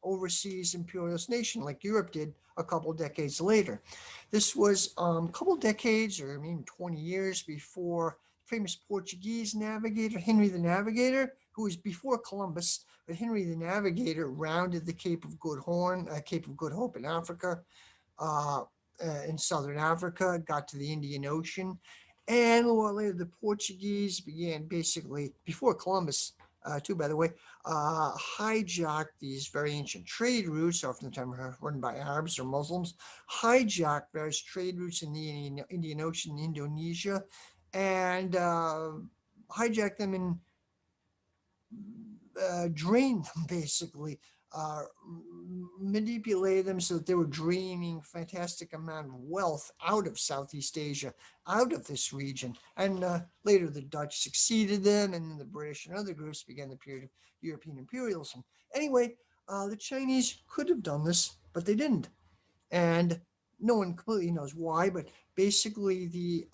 overseas imperialist nation, like Europe did a couple decades later. This was a couple decades, or maybe 20 years before famous Portuguese navigator Henry the Navigator, who was before Columbus, but Henry the Navigator rounded the Cape of Good Hope in Africa, uh, in southern Africa, got to the Indian Ocean, and a while later the Portuguese began basically before Columbus. Too, by the way, hijacked these very ancient trade routes, oftentimes run by Arabs or Muslims, hijacked various trade routes in the Indian Ocean, Indonesia, and hijacked them and drained them basically, uh, manipulated them so that they were draining fantastic amount of wealth out of Southeast Asia, out of this region. And later the Dutch succeeded them, and then the British and other groups began the period of European imperialism. Anyway, the Chinese could have done this, but they didn't. And no one completely knows why, but basically the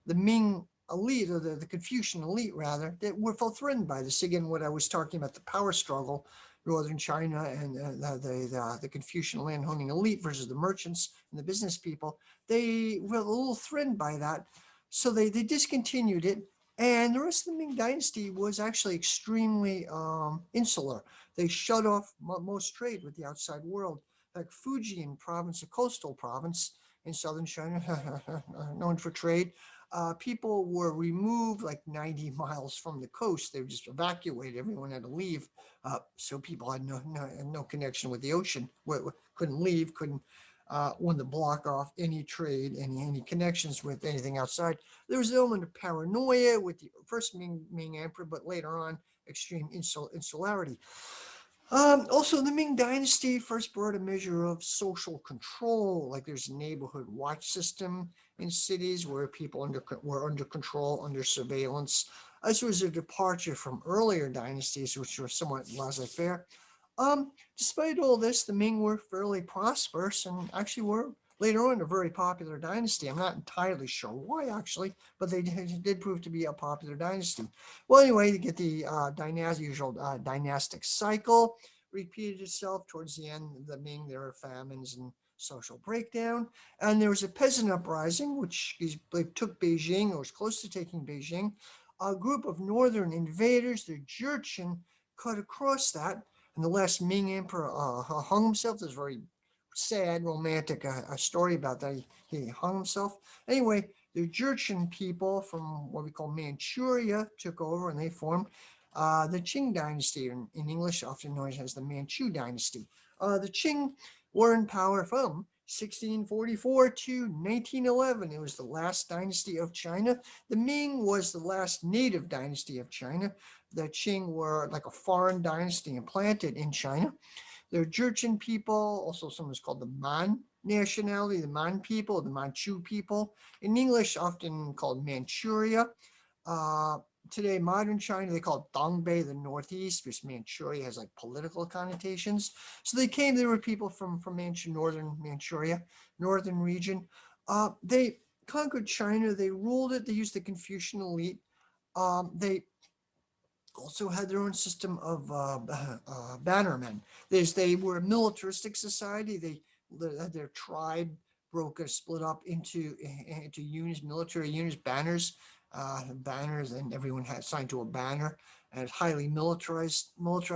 Ming elite, or the Confucian elite rather, that were felt threatened by this. Again, what I was talking about, the power struggle, northern China and the Confucian landholding elite versus the merchants and the business people, they were a little threatened by that. So they discontinued it. And the rest of the Ming Dynasty was actually extremely insular. They shut off most trade with the outside world. Like Fujian province, a coastal province in southern China, known for trade, people were removed like 90 miles from the coast. They were just evacuated. Everyone had to leave. So people had no connection with the ocean. Couldn't leave. Couldn't want to block off any trade, any connections with anything outside. There was an element of paranoia with the first Ming emperor, but later on, extreme insularity. Also, the Ming Dynasty first brought a measure of social control. Like there's a neighborhood watch system in cities where people were under control, under surveillance. This was a departure from earlier dynasties, which were somewhat laissez-faire. Despite all this, the Ming were fairly prosperous and actually were later on a very popular dynasty. I'm not entirely sure why, actually, but they did prove to be a popular dynasty. Well, anyway, to get the usual dynastic cycle repeated itself towards the end of the Ming. There were famines and social breakdown, and there was a peasant uprising, which took Beijing, or was close to taking Beijing. A group of northern invaders, the Jurchen, cut across that, and the last Ming emperor hung himself. There's a very sad, romantic story about that. He hung himself. Anyway, the Jurchen people from what we call Manchuria took over, and they formed the Qing dynasty, in English often known as the Manchu dynasty. The Qing were in power from 1644 to 1911. It was the last dynasty of China. The Ming was the last native dynasty of China. The Qing were like a foreign dynasty implanted in China. They're Jurchen people, also sometimes called the Man nationality, the Man people, the Manchu people. In English, often called Manchuria. Uh, Today, modern China, they call it Dongbei, the northeast, because Manchuria has like political connotations. So they were people from northern Manchuria, northern region. They conquered China, they ruled it, they used the Confucian elite. They also had their own system of bannermen. They were a militaristic society. Their tribe split up into units, military units, banners, and everyone had assigned to a banner. And highly militarized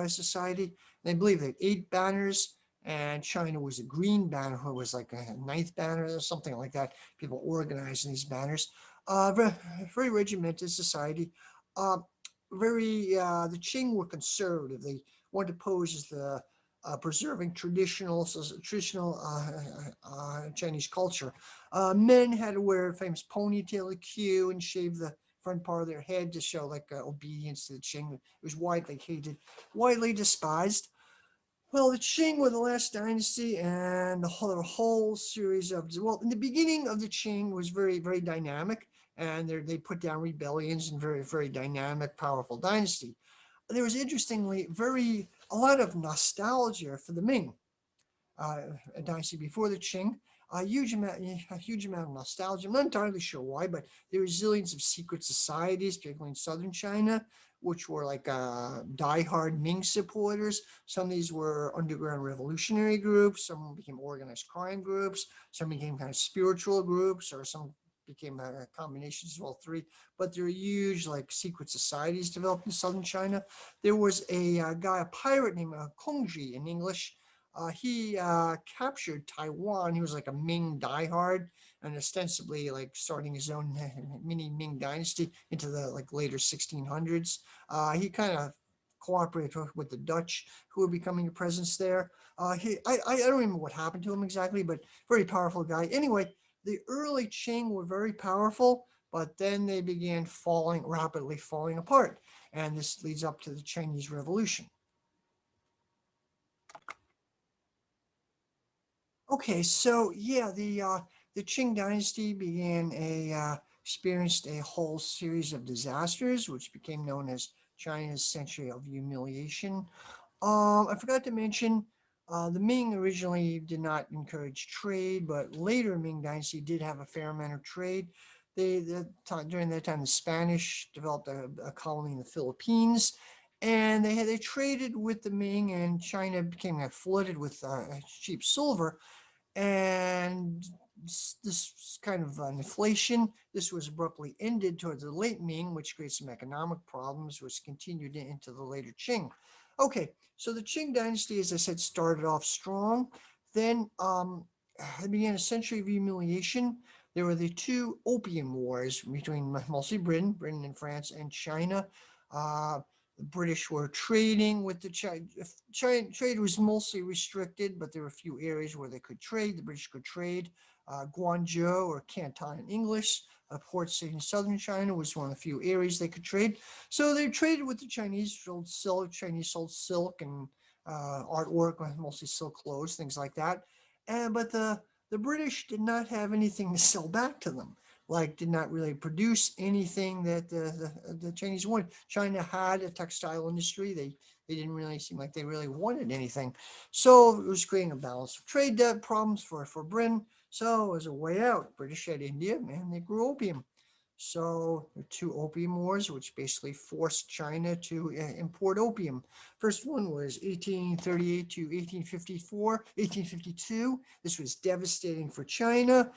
society. They believe they had 8 banners, and China was a green banner, or was like a ninth banner or something like that. People organizing these banners. Very regimented society. Uh, the Qing were conservative. They wanted to pose as the preserving traditional Chinese culture. Men had to wear a famous ponytail queue and shave the front part of their head to show like obedience to the Qing. It was widely hated, widely despised. Well, the Qing were the last dynasty, and the whole series of in the beginning of the Qing was very dynamic, and they put down rebellions and very dynamic, powerful dynasty. There was interestingly a lot of nostalgia for the Ming, uh, a dynasty before the Qing. A huge amount of nostalgia. I'm not entirely sure why, but there were zillions of secret societies, particularly in southern China, which were like diehard Ming supporters. Some of these were underground revolutionary groups. Some became organized crime groups. Some became kind of spiritual groups, or some became combinations of all three. But there were huge, like, secret societies developed in southern China. There was a pirate named Kongji in English. He captured Taiwan. He was like a Ming diehard, and ostensibly like starting his own mini Ming dynasty into the like later 1600s. He kind of cooperated with the Dutch, who were becoming a presence there. I don't remember what happened to him exactly, but very powerful guy. Anyway, the early Qing were very powerful, but then they began rapidly falling apart, and this leads up to the Chinese Revolution. Okay, so yeah, the Qing Dynasty experienced a whole series of disasters, which became known as China's Century of Humiliation. I forgot to mention, the Ming originally did not encourage trade, but later Ming Dynasty did have a fair amount of trade. During that time, the Spanish developed a colony in the Philippines, and they traded with the Ming, and China became flooded with cheap silver, and this kind of inflation. This was abruptly ended towards the late Ming, which created some economic problems, which continued into the later Qing. Okay, so the Qing dynasty, as I said, started off strong. Then it began a century of humiliation. There were the 2 opium wars between mostly Britain and France, and China. The British were trading with the China. Trade was mostly restricted, but there were a few areas where they could trade. The British could trade. Guangzhou, or Canton in English, a port city in southern China, was one of the few areas they could trade. So they traded with the Chinese, sold silk. Chinese sold silk and artwork, mostly silk clothes, things like that. But the British did not have anything to sell back to them, like did not really produce anything that the Chinese wanted. China had a textile industry. They didn't really seem like they really wanted anything. So it was creating a balance of trade debt problems for Britain. So as a way out, British had India, and they grew opium. So the 2 opium wars, which basically forced China to import opium. First one was 1838 to 1852. This was devastating for China.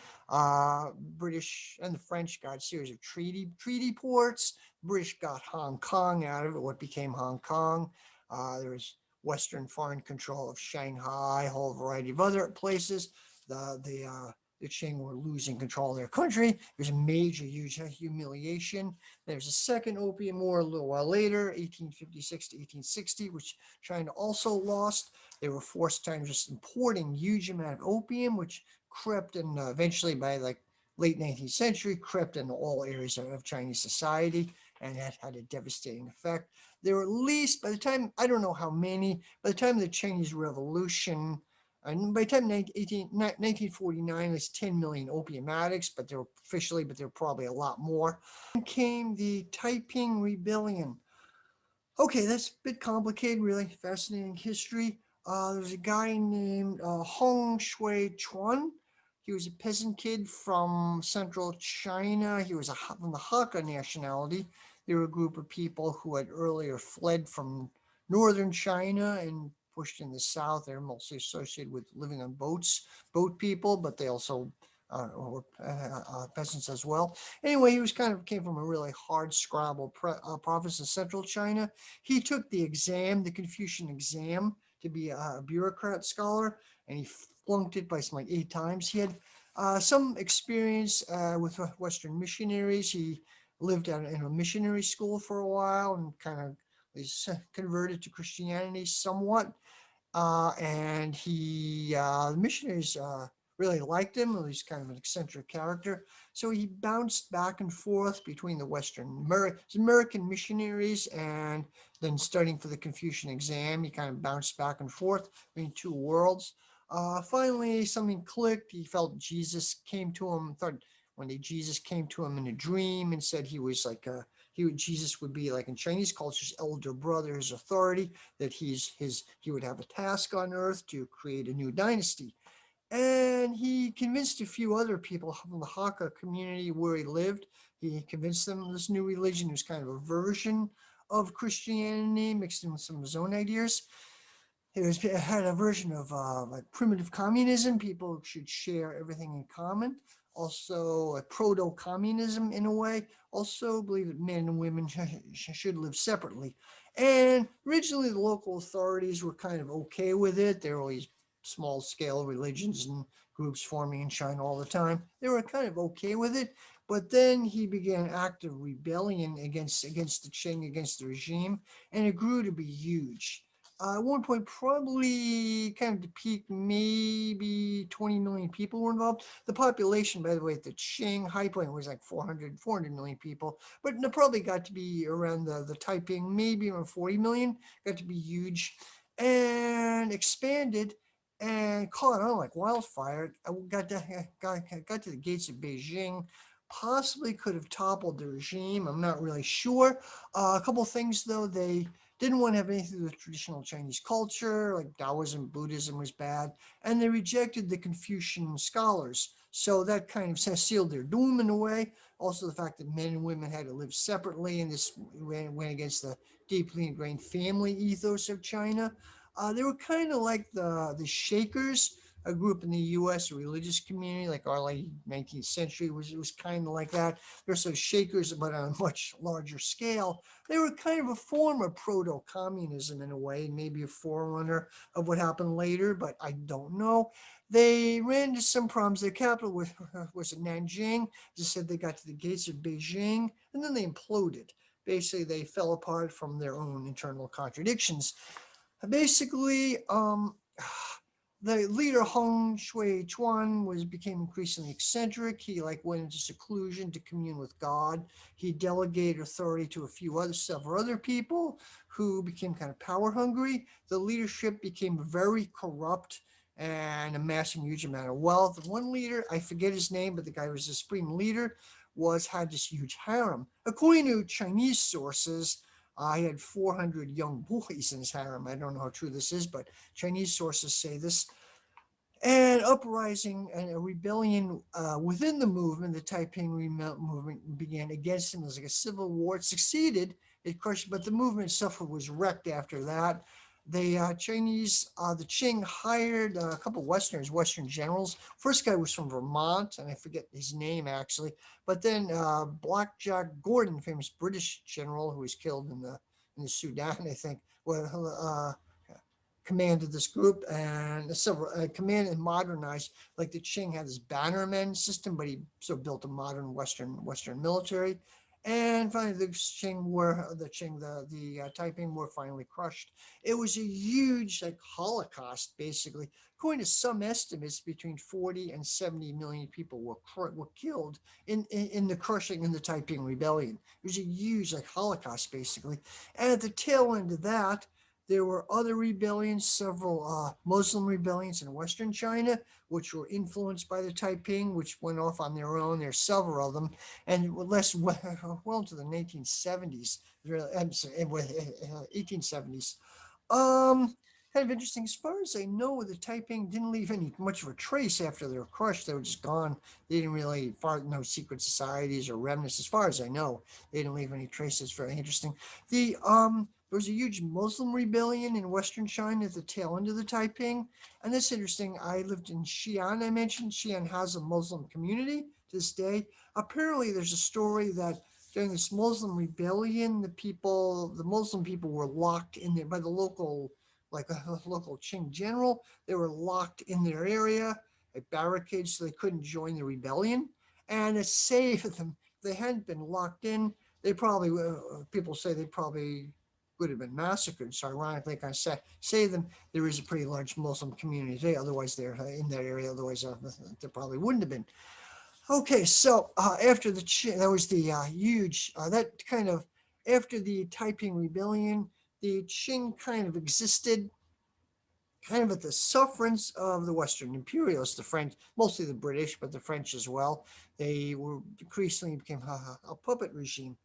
British and the French got a series of treaty ports. British got Hong Kong out of it, what became Hong Kong. There was Western foreign control of Shanghai, a whole variety of other places. The Qing were losing control of their country. It was a major, huge humiliation. There's a second opium war a little while later, 1856 to 1860, which China also lost. They were forced to just importing huge amount of opium, which crept and eventually by like late 19th century crept into all areas of Chinese society, and that had a devastating effect. There were at least, by the time, I don't know how many, by the time of the Chinese Revolution, and by the time 1949, there's 10 million opium addicts, but there were officially, but there were probably a lot more. Came the Taiping Rebellion. Okay, that's a bit complicated, really fascinating history. There's a guy named Hong Shui Chuan. He was a peasant kid from central China. He was from the Hakka nationality. They were a group of people who had earlier fled from northern China and pushed in the south. They're mostly associated with living on boats, boat people, but they also were peasants as well. Anyway, he was kind of came from a really hard scrabble province in central China. He took the exam, the Confucian exam, to be a bureaucrat scholar, and he flunked it by some like 8 times. He had some experience with Western missionaries. He lived in a missionary school for a while and kind of was converted to Christianity somewhat. And the missionaries really liked him. He was kind of an eccentric character. So he bounced back and forth between the American missionaries and then studying for the Confucian exam. He kind of bounced back and forth between two worlds. Finally, something clicked. He felt Jesus came to him. Thought one day Jesus came to him in a dream and said he was like Jesus would be like in Chinese culture, his elder brother, his authority, that he would have a task on earth to create a new dynasty. And he convinced a few other people from the Hakka community where he lived. He convinced them of this new religion was kind of a version of Christianity mixed in with some of his own ideas. It had a version of like primitive communism. People should share everything in common. Also, a proto-communism in a way. Also, believe that men and women should live separately. And originally, the local authorities were kind of okay with it. There were all these small-scale religions and groups forming in China all the time. They were kind of okay with it. But then he began active rebellion against the Qing, against the regime, and it grew to be huge. At one point, probably kind of the peak, maybe 20 million people were involved. The population, by the way, at the Qing high point was like 400 million people, but it probably got to be around the Taiping, maybe around 40 million, got to be huge and expanded and caught on like wildfire. Got to the gates of Beijing. Possibly could have toppled the regime. I'm not really sure. A couple things though, they didn't want to have anything with traditional Chinese culture, like Taoism, Buddhism was bad, and they rejected the Confucian scholars. So that kind of sealed their doom in a way. Also, the fact that men and women had to live separately, and this went against the deeply ingrained family ethos of China. They were kind of like the Shakers, a group in the U.S., a religious community, like our late 19th century was kind of like that. There's sort of Shakers, but on a much larger scale. They were kind of a form of proto-communism in a way, maybe a forerunner of what happened later, but I don't know. They ran into some problems. Their capital was Nanjing. As I said, they got to the gates of Beijing, and then they imploded. Basically, they fell apart from their own internal contradictions. Basically, the leader Hong Shui Chuan became increasingly eccentric. He like went into seclusion to commune with God. He delegated authority to several other people who became kind of power hungry. The leadership became very corrupt and amassing a huge amount of wealth. One leader, I forget his name, but the guy who was the supreme leader, had this huge harem. According to Chinese sources, he had 400 young boys in his harem. I don't know how true this is, but Chinese sources say this. An uprising and a rebellion within the movement, the Taiping movement, began against him. It was like a civil war. It succeeded. It crushed, but the movement itself was wrecked after that. The the Qing hired a couple of Western generals. First guy was from Vermont, and I forget his name actually. But then Blackjack Gordon, famous British general who was killed in the Sudan, I think, commanded this group and several command and modernized. Like the Qing had this bannerman system, but he sort of built a modern Western military. And finally, the Qing War, the Taiping War finally crushed. It was a huge like Holocaust, basically. According to some estimates, between 40 and 70 million people were killed in the crushing in the Taiping Rebellion. It was a huge like Holocaust, basically. And at the tail end of that, there were other rebellions, several Muslim rebellions in Western China, which were influenced by the Taiping, which went off on their own. There's several of them, and less well into the 1970s, I'm sorry, 1870s. Kind of interesting. As far as I know, the Taiping didn't leave any much of a trace after they were crushed. They were just gone. They didn't really, no secret societies or remnants. As far as I know, they didn't leave any traces. Very interesting. There was a huge Muslim rebellion in Western China at the tail end of the Taiping, and that's interesting. I lived in Xi'an. I mentioned Xi'an has a Muslim community to this day. Apparently, there's a story that during this Muslim rebellion, the Muslim people were locked in there by the local, like a local Qing general. They were locked in their area, at barricades, so they couldn't join the rebellion. And to save them, if they hadn't been locked in, they probably, people say they probably would have been massacred. So ironically, kind of save them. There is a pretty large Muslim community today. Otherwise, they're in that area. Otherwise, there probably wouldn't have been. Okay, so after that was the huge that kind of after the Taiping Rebellion, the Qing kind of existed kind of at the sufferance of the Western imperialists, the French, mostly the British, but the French as well. They were increasingly became a puppet regime.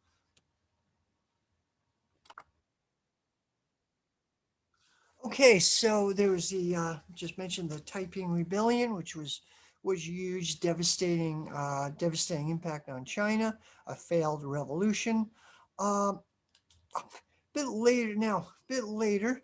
Okay, so there was the just mentioned the Taiping Rebellion, which was huge, devastating impact on China, a failed revolution. Um, bit later,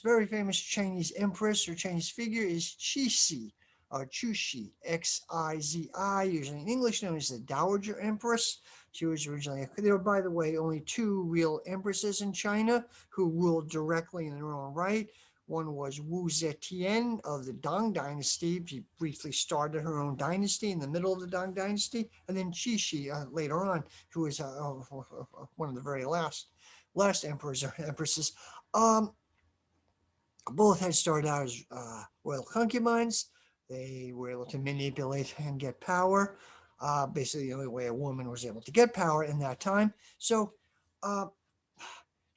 very famous Chinese empress or Chinese figure is Chu Hsi, or Chu Hsi, Xizi, usually in English known as the Dowager Empress. She was originally, there were, by the way, only two real empresses in China who ruled directly in their own right. One was Wu Zetian of the Dong Dynasty. She briefly started her own dynasty in the middle of the Dong Dynasty. And then Qixi later on, who was one of the very last emperors or empresses. Um, Both had started out as royal concubines. They were able to manipulate and get power. Basically, the only way a woman was able to get power in that time. So, uh,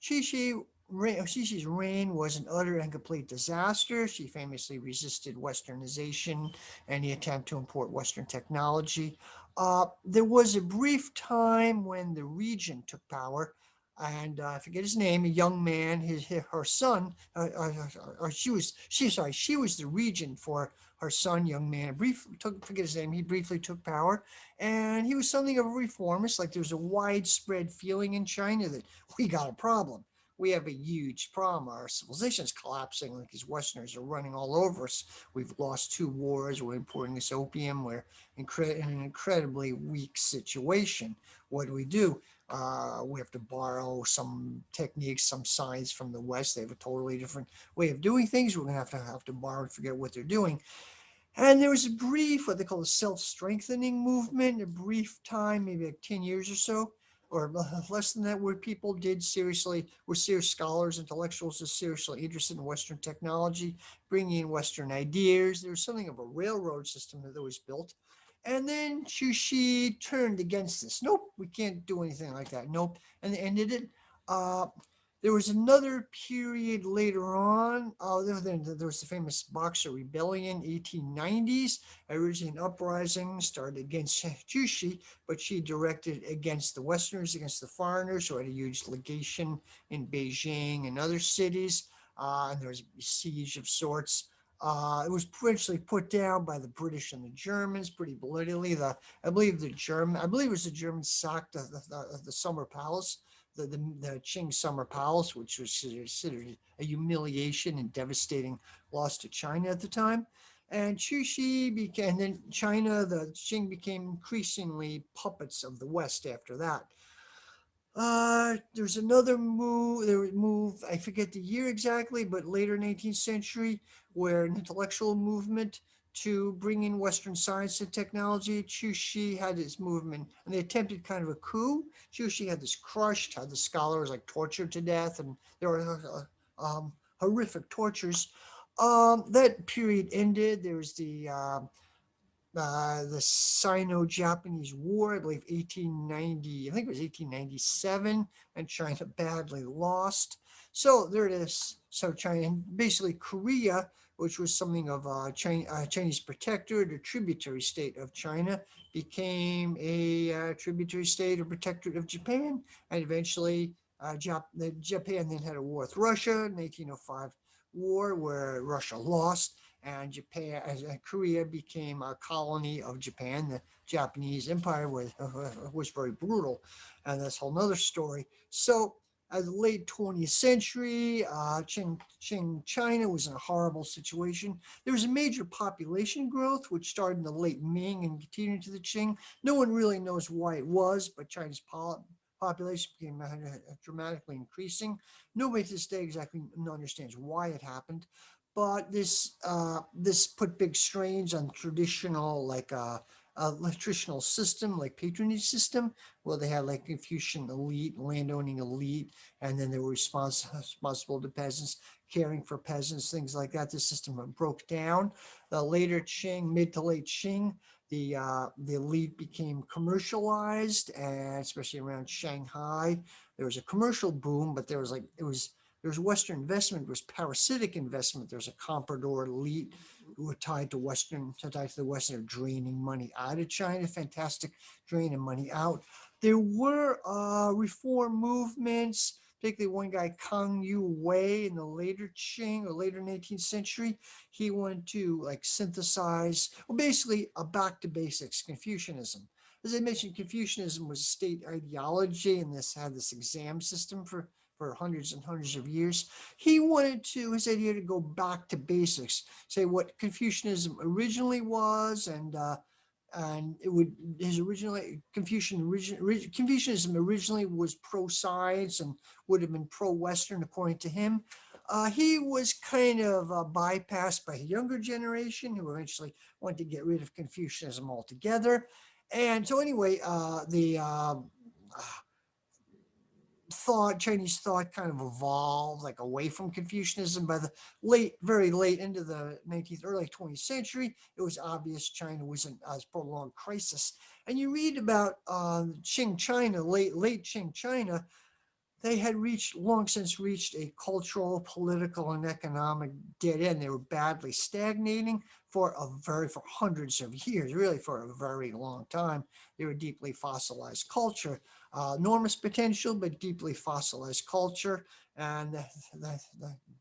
Xi reign was an utter and complete disaster. She famously resisted westernization, any attempt to import Western technology. There was a brief time when the regent took power, and I forget his name, a young man, her son, or she was the regent for her son, young man. Forget his name. He briefly took power, and he was something of a reformist. Like there was a widespread feeling in China that we got a problem. We have a huge problem. Our civilization is collapsing. Like these Westerners are running all over us. We've lost two wars. We're importing this opium. We're in an incredibly weak situation. What do? We have to borrow some techniques, some science from the West. They have a totally different way of doing things. We're going to have to borrow and forget what they're doing. And there was a brief, what they call a self-strengthening movement, a brief time, maybe like 10 years or so, or less than that, where people were serious scholars, intellectuals, were seriously interested in Western technology, bringing in Western ideas. There was something of a railroad system that was built. And then Chu Hsi turned against this. Nope, we can't do anything like that. Nope. And they ended it. Uh, there was another period later on. There was the famous Boxer Rebellion, 1890s. Originally, an uprising started against Zhu Xi, but she directed against the Westerners, against the foreigners, who had a huge legation in Beijing and other cities. And there was a siege of sorts. It was eventually put down by the British and the Germans pretty bloodily. I believe it was the Germans sacked the Summer Palace, the Qing Summer Palace, which was considered a humiliation and devastating loss to China at the time. And and then the Qing became increasingly puppets of the West after that. There's another move. There was move. I forget the year exactly, but later in the 18th century, where an intellectual movement to bring in Western science and technology. Chu Hsi had his movement, and they attempted kind of a coup. Chu Hsi had this crushed, had the scholars like tortured to death, and there were horrific tortures. That period ended. There was the Sino-Japanese War, I believe 1890, I think it was 1897, and China badly lost. So there it is. So China, basically Korea, which was something of a Chinese protectorate or tributary state of China, became a tributary state or protectorate of Japan, and eventually Japan then had a war with Russia in 1805 war where Russia lost, and Japan, Korea became a colony of Japan. The Japanese Empire was very brutal, and that's a whole nother story. So, as the late 20th century, Qing China was in a horrible situation. There was a major population growth, which started in the late Ming and continued to the Qing. No one really knows why it was, but China's population became dramatically increasing. Nobody to this day exactly understands why it happened, but this put big strains on traditional traditional system like patronage system, where they had like Confucian elite, landowning elite, and then they were responsible to peasants, caring for peasants, things like that. The system broke down. The later Qing, mid to late Qing, the elite became commercialized, and especially around Shanghai, there was a commercial boom, but there was Western investment, there was parasitic investment. There's a comprador elite who were tied to the Western, draining money out of China. Fantastic, draining money out. There were reform movements, particularly one guy, Kang Yu Wei, in the later Qing or later 18th century. He wanted to like synthesize, well, basically a back to basics, Confucianism. As I mentioned, Confucianism was a state ideology, and this had this exam system for hundreds and hundreds of years. He wanted to, his idea to go back to basics, say what Confucianism originally was, and it would his original Confucianism originally was pro science and would have been pro Western according to him. He was kind of bypassed by a younger generation who eventually wanted to get rid of Confucianism altogether. And so anyway, the Chinese thought kind of evolved like away from Confucianism. By the very late into the 19th, early 20th century, it was obvious China was in a prolonged crisis. And you read about Qing China, late Qing China, they had long since reached a cultural, political, and economic dead end. They were badly stagnating for hundreds of years, really for a very long time. They were deeply fossilized culture, enormous potential, but deeply fossilized culture, and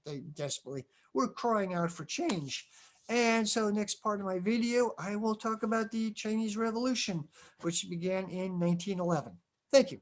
they desperately were crying out for change. And so, next part of my video, I will talk about the Chinese Revolution, which began in 1911. Thank you.